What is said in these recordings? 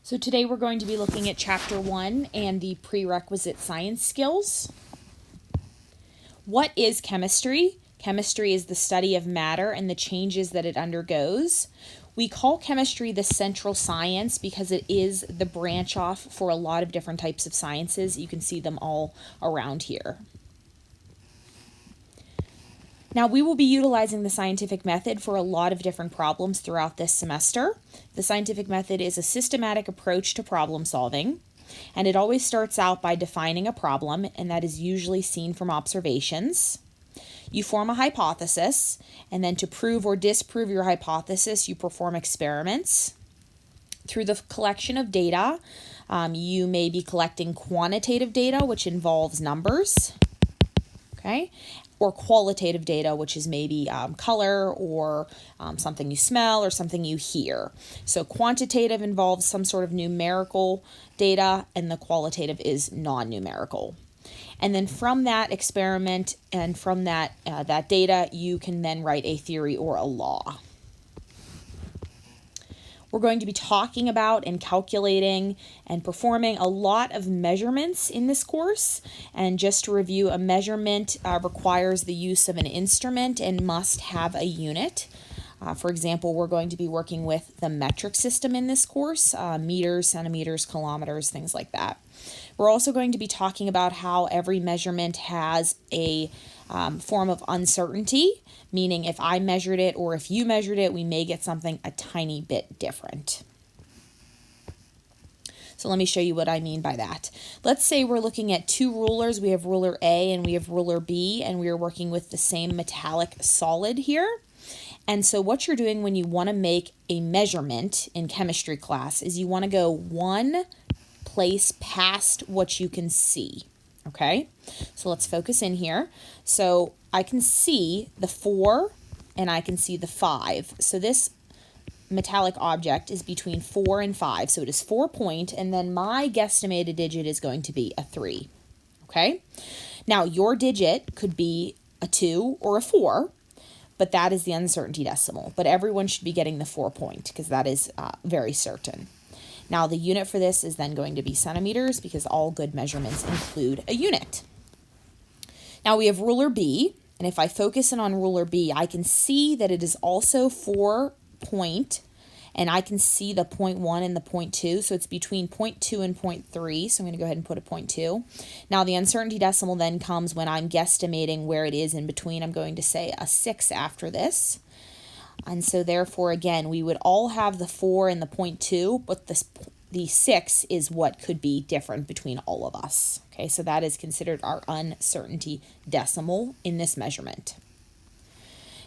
So today we're going to be looking at Chapter 1 and the prerequisite science skills. What is chemistry? Chemistry is the study of matter and the changes that it undergoes. We call chemistry the central science because it is the branch off for a lot of different types of sciences. You can see them all around here. Now, we will be utilizing the scientific method for a lot of different problems throughout this semester. The scientific method is a systematic approach to problem solving, and it always starts out by defining a problem, and that is usually seen from observations. You form a hypothesis, and then to prove or disprove your hypothesis, you perform experiments. Through the collection of data, you may be collecting quantitative data, which involves numbers, okay? Or qualitative data, which is maybe color or something you smell or something you hear. So quantitative involves some sort of numerical data, and the qualitative is non-numerical. And then from that experiment and from that data, you can then write a theory or a law. We're going to be talking about and calculating and performing a lot of measurements in this course. And just to review, a measurement requires the use of an instrument and must have a unit. For example, we're going to be working with the metric system in this course, meters, centimeters, kilometers, things like that. We're also going to be talking about how every measurement has a form of uncertainty, meaning if I measured it or if you measured it, we may get something a tiny bit different. So let me show you what I mean by that. Let's say we're looking at two rulers. We have ruler A and we have ruler B, and we are working with the same metallic solid here. And so what you're doing when you want to make a measurement in chemistry class is you want to go one place past what you can see. Okay, so let's focus in here. So I can see the 4 and I can see the 5. So this metallic object is between 4 and 5. So it is 4 point, and then my guesstimated digit is going to be a 3. Okay, now your digit could be a 2 or a 4, but that is the uncertainty decimal. But everyone should be getting the 4 point because that is very certain. Now, the unit for this is then going to be centimeters because all good measurements include a unit. Now, we have ruler B, and if I focus in on ruler B, I can see that it is also 4 point, and I can see the 0.1 and the 0.2, so it's between 0.2 and 0.3, so I'm going to go ahead and put a 0.2. Now, the uncertainty decimal then comes when I'm guesstimating where it is in between. I'm going to say a 6 after this. And so therefore, again, we would all have the 4 and the 0.2, but the 6 is what could be different between all of us. Okay, so that is considered our uncertainty decimal in this measurement.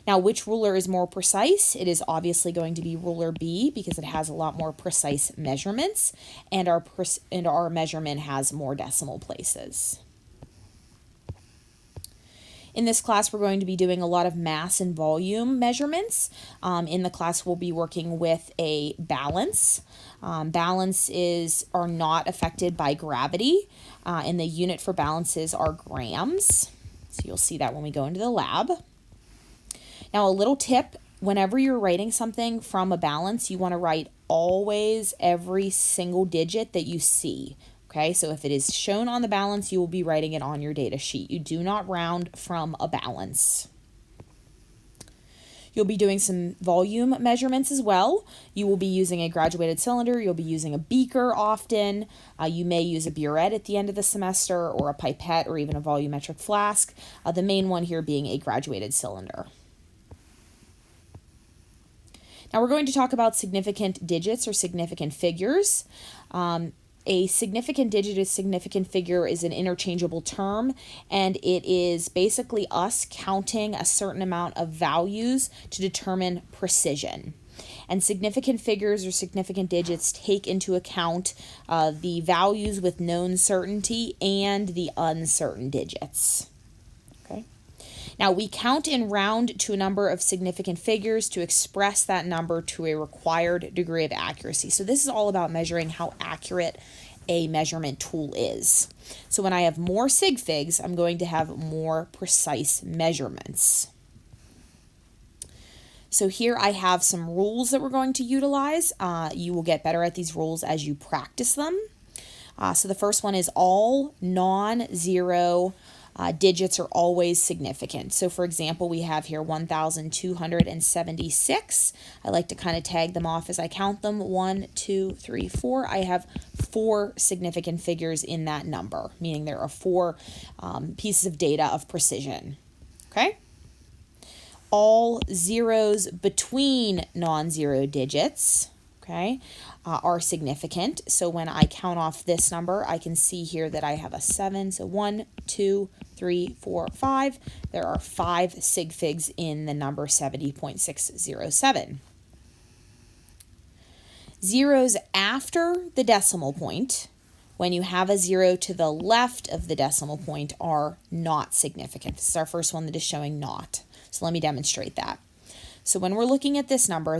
Now, which ruler is more precise? It is obviously going to be ruler B because it has a lot more precise measurements, and our measurement has more decimal places. In this class, we're going to be doing a lot of mass and volume measurements. In the class, we'll be working with a balance. Balances are not affected by gravity, and the unit for balances are grams. So you'll see that when we go into the lab. Now, a little tip, whenever you're writing something from a balance, you want to write always every single digit that you see. Okay, so if it is shown on the balance, you will be writing it on your data sheet. You do not round from a balance. You'll be doing some volume measurements as well. You will be using a graduated cylinder. You'll be using a beaker often. You may use a burette at the end of the semester, or a pipette, or even a volumetric flask. The main one here being a graduated cylinder. Now we're going to talk about significant digits or significant figures. A significant digit, a significant figure is an interchangeable term, and it is basically us counting a certain amount of values to determine precision. And significant figures or significant digits take into account the values with known certainty and the uncertain digits. Okay. Now, we count and round to a number of significant figures to express that number to a required degree of accuracy. So this is all about measuring how accurate a measurement tool is. So when I have more sig figs, I'm going to have more precise measurements. So here I have some rules that we're going to utilize. You will get better at these rules as you practice them. So the first one is all non-zero digits are always significant. So for example, we have here 1,276. I like to kind of tag them off as I count them. 1, 2, 3, 4. I have 4 significant figures in that number, meaning there are 4 pieces of data of precision. Okay? All zeros between non-zero digits, okay, are significant. So when I count off this number, I can see here that I have a 7. So 1, 2, 3, 4, 5. There are 5 sig figs in the number 70.607. Zeros after the decimal point, when you have a 0 to the left of the decimal point, are not significant. This is our first one that is showing not. So let me demonstrate that. So when we're looking at this number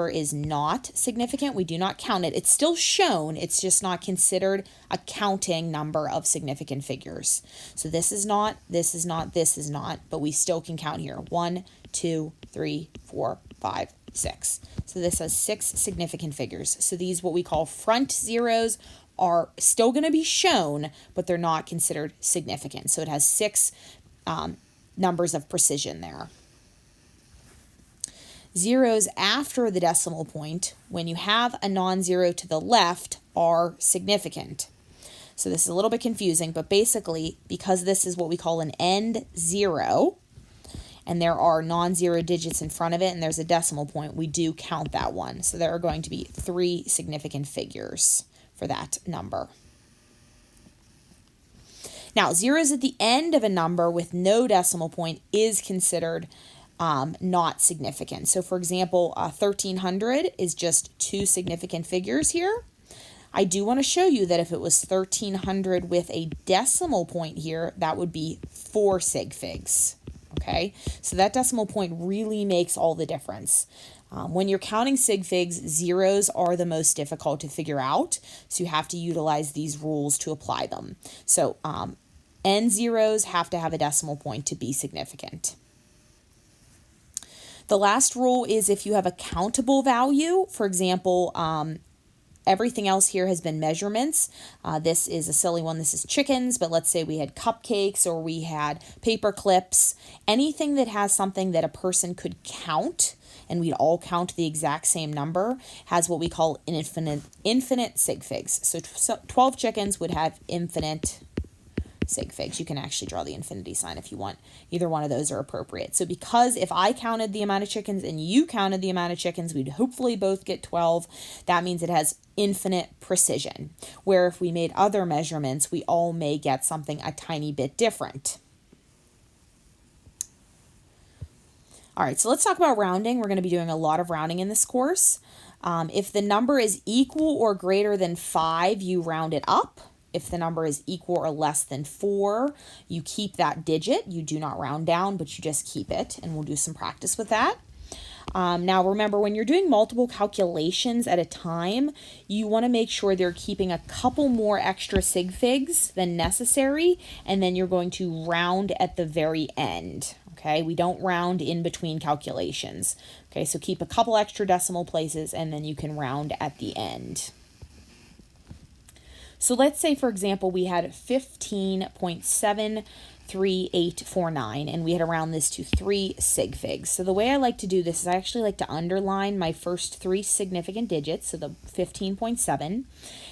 is not significant. We do not count it. It's still shown. It's just not considered a counting number of significant figures. So this is not, this is not, this is not, but we still can count here. 1, 2, 3, 4, 5, 6. So this has 6 significant figures. So these, what we call front zeros, are still going to be shown, but they're not considered significant. So it has 6 numbers of precision there. Zeros after the decimal point, when you have a non-zero to the left, are significant. So this is a little bit confusing, but basically, because this is what we call an end zero, and there are non-zero digits in front of it, and there's a decimal point, we do count that one. So there are going to be 3 significant figures for that number. Now, zeros at the end of a number with no decimal point is considered not significant. So for example, 1,300 is just 2 significant figures here. I do want to show you that if it was 1,300 with a decimal point here, that would be 4 sig figs. Okay, so that decimal point really makes all the difference. When you're counting sig figs, zeros are the most difficult to figure out, so you have to utilize these rules to apply them. So end zeros have to have a decimal point to be significant. The last rule is if you have a countable value, for example, everything else here has been measurements. This is a silly one. This is chickens, but let's say we had cupcakes or we had paper clips. Anything that has something that a person could count, and we'd all count the exact same number, has what we call an infinite sig figs. So 12 chickens would have infinite sig figs. You can actually draw the infinity sign if you want. Either one of those are appropriate. So because if I counted the amount of chickens and you counted the amount of chickens, we'd hopefully both get 12. That means it has infinite precision. Where if we made other measurements, we all may get something a tiny bit different. All right, so let's talk about rounding. We're going to be doing a lot of rounding in this course. If the number is equal or greater than 5, you round it up. If the number is equal or less than 4, you keep that digit. You do not round down, but you just keep it, and we'll do some practice with that. Now, remember, when you're doing multiple calculations at a time, you want to make sure they're keeping a couple more extra sig figs than necessary, and then you're going to round at the very end. Okay, we don't round in between calculations. Okay, so keep a couple extra decimal places, and then you can round at the end. So let's say, for example, we had 15.73849, and we had to round this to 3 sig figs. So the way I like to do this is I actually like to underline my first 3 significant digits, so the 15.7,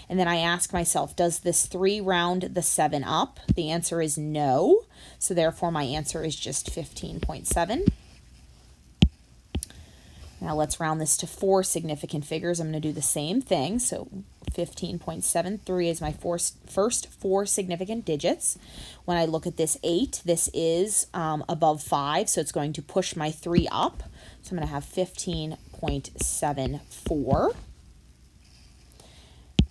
and then I ask myself, does this 3 round the 7 up? The answer is no, so therefore my answer is just 15.7. Now let's round this to 4 significant figures. I'm going to do the same thing. So 15.73 is my first 4 significant digits. When I look at this 8, this is above 5, so it's going to push my 3 up. So I'm going to have 15.74.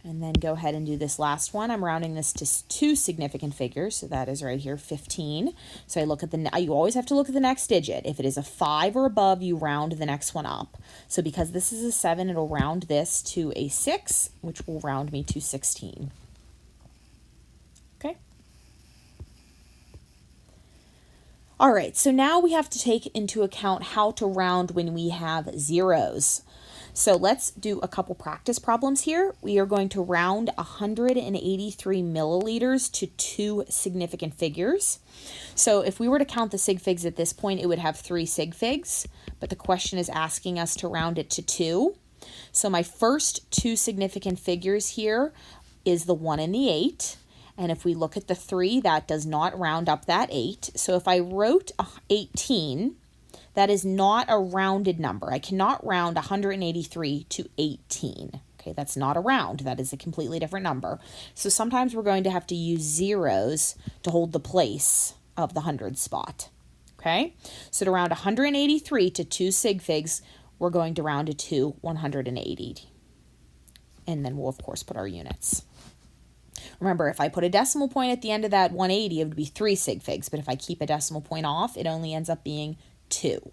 And then go ahead and do this last one. I'm rounding this to 2 significant figures, so that is right here, 15. So I look at you always have to look at the next digit. If it is a 5 or above, you round the next one up. So because this is a 7, it'll round this to a 6, which will round me to 16. Okay. All right, so now we have to take into account how to round when we have zeros. So let's do a couple practice problems here. We are going to round 183 milliliters to two significant figures. So if we were to count the sig figs at this point, it would have 3 sig figs, but the question is asking us to round it to 2. So my first 2 significant figures here is the 1 and the 8. And if we look at the 3, that does not round up that 8. So if I wrote 18, that is not a rounded number. I cannot round 183 to 18. Okay, that's not a round. That is a completely different number. So sometimes we're going to have to use zeros to hold the place of the hundred spot. Okay, so to round 183 to 2 sig figs, we're going to round it to 180. And then we'll, of course, put our units. Remember, if I put a decimal point at the end of that 180, it would be 3 sig figs. But if I keep a decimal point off, it only ends up being 2.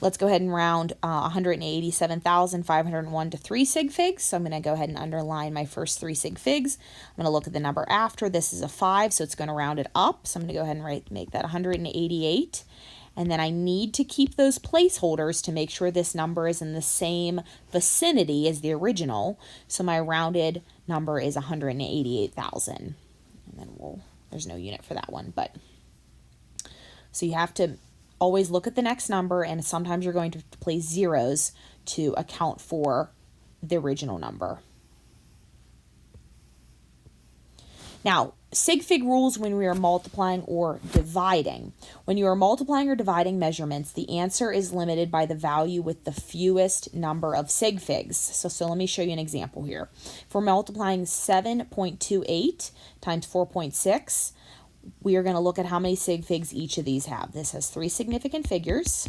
Let's go ahead and round 187,501 to 3 sig figs. So I'm going to go ahead and underline my first 3 sig figs. I'm going to look at the number after. This is a 5, so it's going to round it up. So I'm going to go ahead and make that 188. And then I need to keep those placeholders to make sure this number is in the same vicinity as the original. So my rounded number is 188,000. And then there's no unit for that one. So you have to always look at the next number, and sometimes you're going to place zeros to account for the original number. Now, sig fig rules when we are multiplying or dividing. When you are multiplying or dividing measurements, the answer is limited by the value with the fewest number of sig figs. So let me show you an example here. If we're multiplying 7.28 times 4.6, we are going to look at how many sig figs each of these have. This has 3 significant figures.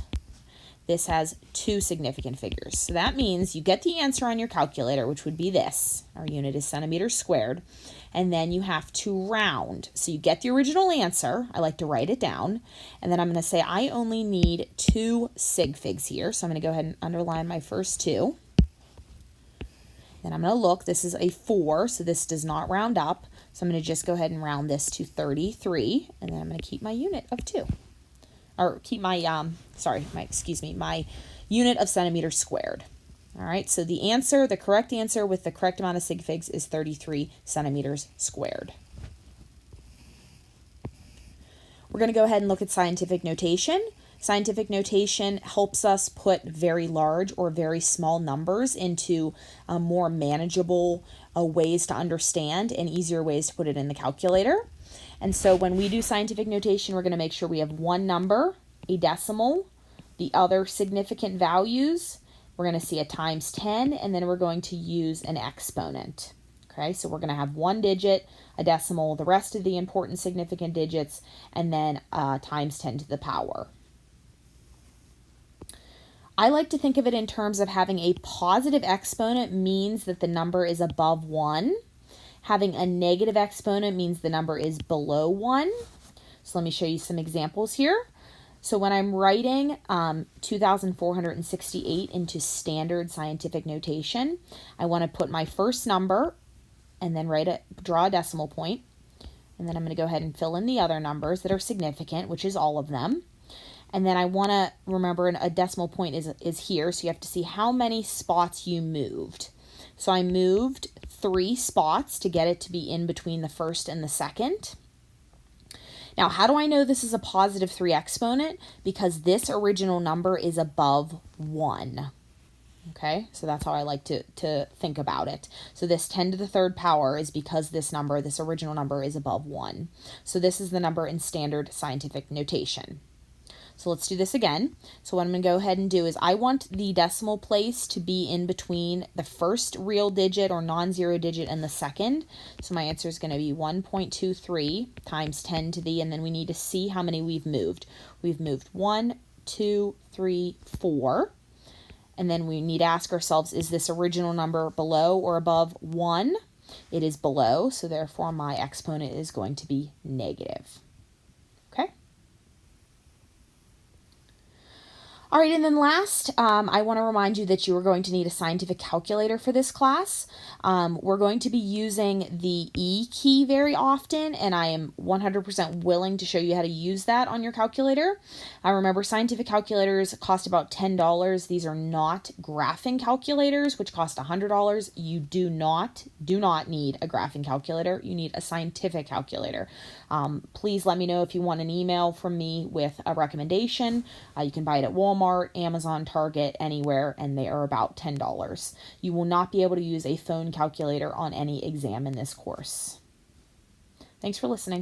This has 2 significant figures. So that means you get the answer on your calculator, which would be this. Our unit is centimeters squared. And then you have to round. So you get the original answer. I like to write it down. And then I'm going to say I only need 2 sig figs here. So I'm going to go ahead and underline my first 2. Then I'm going to look. This is a 4, so this does not round up. So I'm going to just go ahead and round this to 33, and then I'm going to keep my unit of 2. Or keep my, my unit of centimeters squared. All right, so the correct answer with the correct amount of sig figs is 33 centimeters squared. We're going to go ahead and look at scientific notation. Scientific notation helps us put very large or very small numbers into more manageable ways to understand and easier ways to put it in the calculator. And so when we do scientific notation, we're going to make sure we have one number, a decimal, the other significant values. We're going to see a times 10, and then we're going to use an exponent. Okay, so we're going to have one digit, a decimal, the rest of the important significant digits, and then times 10 to the power. I like to think of it in terms of having a positive exponent means that the number is above 1. Having a negative exponent means the number is below 1. So let me show you some examples here. So when I'm writing 2,468 into standard scientific notation, I want to put my first number and then draw a decimal point. And then I'm going to go ahead and fill in the other numbers that are significant, which is all of them. And then I want to remember a decimal point is here, so you have to see how many spots you moved. So I moved 3 spots to get it to be in between the first and the second. Now, how do I know this is a positive 3 exponent? Because this original number is above 1. Okay, so that's how I like to think about it. So this 10 to the third power is because this original number is above 1. So this is the number in standard scientific notation. So let's do this again. So what I'm going to go ahead and do is I want the decimal place to be in between the first real digit or non-zero digit and the second. So my answer is going to be 1.23 times 10 to the, and then we need to see how many we've moved. We've moved 1, 2, 3, 4. And then we need to ask ourselves, is this original number below or above 1? It is below, so therefore my exponent is going to be negative. Okay? All right, and then last, I want to remind you that you are going to need a scientific calculator for this class. We're going to be using the E key very often, and I am 100% willing to show you how to use that on your calculator. Remember, scientific calculators cost about $10. These are not graphing calculators, which cost $100. You do not need a graphing calculator. You need a scientific calculator. Please let me know if you want an email from me with a recommendation. You can buy it at Walmart, Amazon, Target, anywhere, and they are about $10. You will not be able to use a phone calculator on any exam in this course. Thanks for listening.